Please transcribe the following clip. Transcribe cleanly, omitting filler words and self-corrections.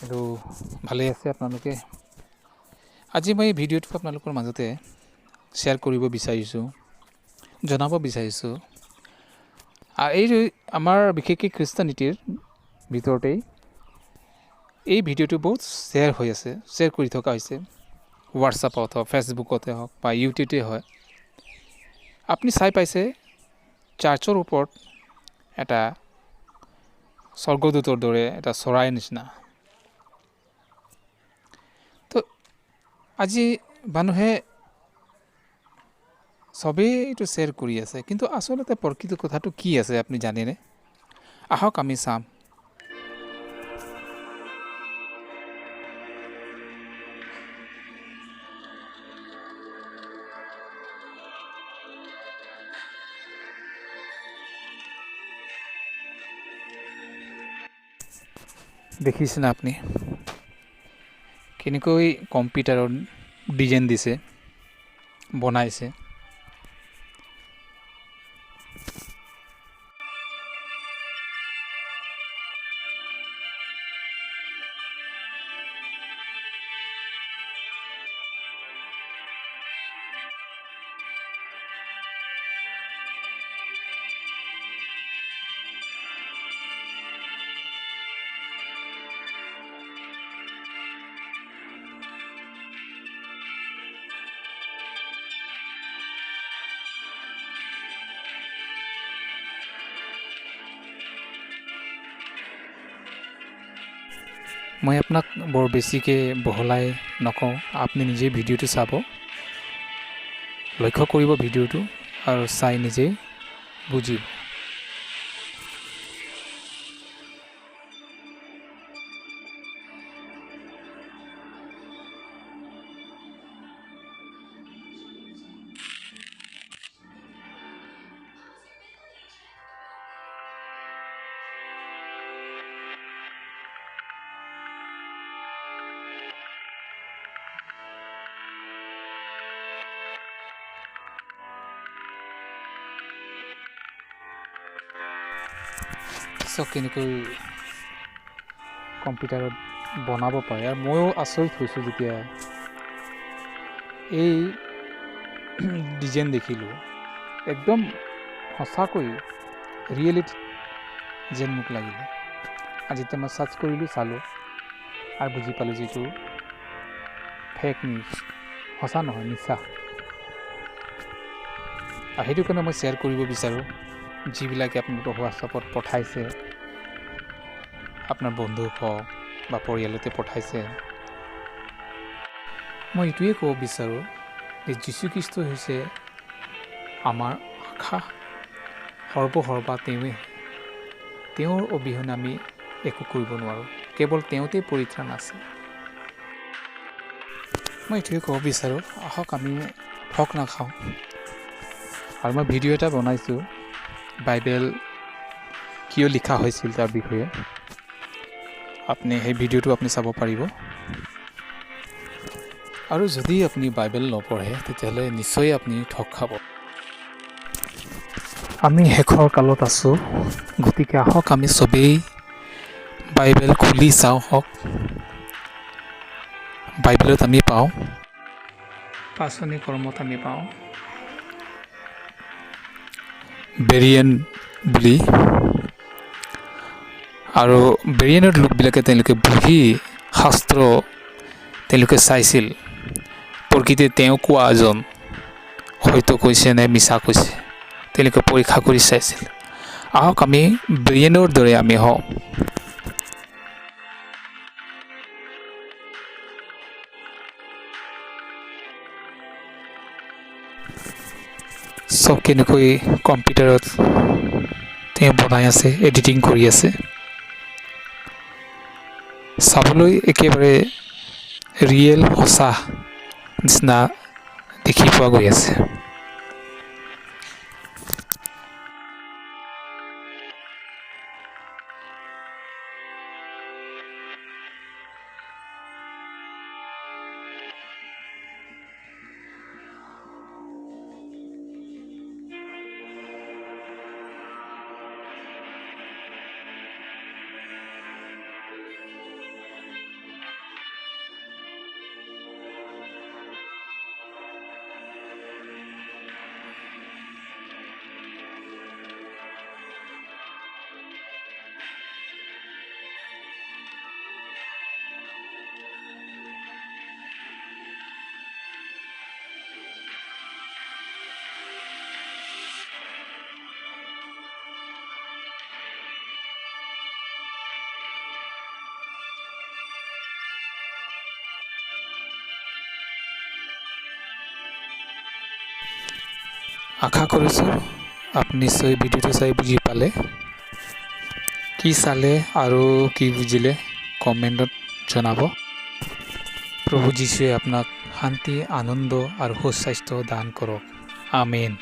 আৰু ভালে আছে আপোনালোকে আজি মই এই ভিডিঅ'টো আপোনালোকৰ মাজতে শ্বেয়াৰ কৰিব বিচাৰিছোঁ জনাব বিচাৰিছোঁ এই আমাৰ বিশেষকৈ খ্ৰীষ্টানীতিৰ ভিতৰতেই এই ভিডিঅ'টো বহুত শ্বেয়াৰ হৈ আছে শ্বেয়াৰ কৰি থকা হৈছে হোৱাটছআপত হওক ফেচবুকতে হওক বা ইউটিউবতে হয় আপুনি চাই পাইছে চাৰ্চৰ ওপৰত এটা স্বৰ্গদূতৰ দৰে এটা চৰাইৰ নিচিনা তো আজি মানুহে সবেই এইটো শ্বেয়াৰ কৰি আছে কিন্তু আচলতে প্ৰকৃত কথাটো কি আছে আপুনি জানেনে আহক আমি চাম দেখিছেনে আপুনি কেনেকৈ কম্পিউটাৰত ডিজাইন দিছে বনাইছে মই আপোনাক বৰ বেছিকৈ বহলাই নকওঁ আপুনি নিজে ভিডিঅ'টো চাব লক্ষ্য কৰিব ভিডিঅ'টো আৰু চাই নিজেই বুজিব চব কেনেকৈ কম্পিউটাৰত বনাব পাৰে আৰু ময়ো আচৰিত হৈছোঁ যেতিয়া এই ডিজাইন দেখিলোঁ একদম সঁচাকৈ ৰিয়েলিটি যেন মোক লাগিলে আৰু যেতিয়া মই চাৰ্চ কৰিলোঁ চালোঁ আৰু বুজি পালোঁ যিটো ফেক নিউজ সঁচা নহয় মিছা আৰু সেইটো কাৰণে মই শ্বেয়াৰ কৰিব বিচাৰোঁ যিবিলাকে আপোনালোকৰ হোৱাটছআপত পঠাইছে আপোনাৰ বন্ধু হওক বা পৰিয়ালতে পঠাইছে মই এইটোৱে ক'ব বিচাৰোঁ যে যীশুখ্ৰীষ্ট হৈছে আমাৰ আশা সৰ্বসৰ্বা তেওঁৱে তেওঁৰ অবিহনে আমি একো কৰিব নোৱাৰোঁ কেৱল তেওঁতে পৰিত্ৰাণ আছে মই এইটোৱে ক'ব বিচাৰোঁ আহক আমি ঠগ নাখাওঁ আৰু মই ভিডিঅ' এটা বনাইছোঁ বাইবেল কিয় লিখা হৈছিল তাৰ বিষয়ে আপুনি সেই ভিডিঅ'টো আপুনি চাব পাৰিব আৰু যদি আপুনি বাইবেল নপঢ়ে তেতিয়াহ'লে নিশ্চয় আপুনি ঠগ খাব আমি শেষৰ কালত আছোঁ গতিকে আহক আমি চবেই বাইবেল খুলি চাওঁ হওক বাইবেলত আমি পাওঁ পাচনি কৰ্মত আমি পাওঁ বেৰিয়েন বুলি আৰু বেৰিয়েনৰ লোকবিলাকে তেওঁলোকে বহি শাস্ত্ৰ তেওঁলোকে চাইছিল প্ৰকৃতি তেওঁ কোৱা এজন হয়তো কৈছে নে মিছা কৈছে তেওঁলোকে পৰীক্ষা কৰি চাইছিল আহক আমি বেৰিয়েনৰ দৰে আমি হওঁ চব কেনেকৈ কম্পিউটাৰত তেওঁ বনাই আছে এডিটিং কৰি আছে চাবলৈ একেবাৰে ৰিয়েল সঁচা নিচিনা দেখি পোৱা গৈ আছে আশা কৰিছোঁ আপুনি নিশ্চয় ভিডিঅ'টো চাই বুজি পালে। কি চালে আৰু কি বুজিলে কমেণ্টত জনাব। প্ৰভু যীশুৱে আপোনাক শান্তি, আনন্দ আৰু সুস্বাস্থ্য দান কৰক। আমেন।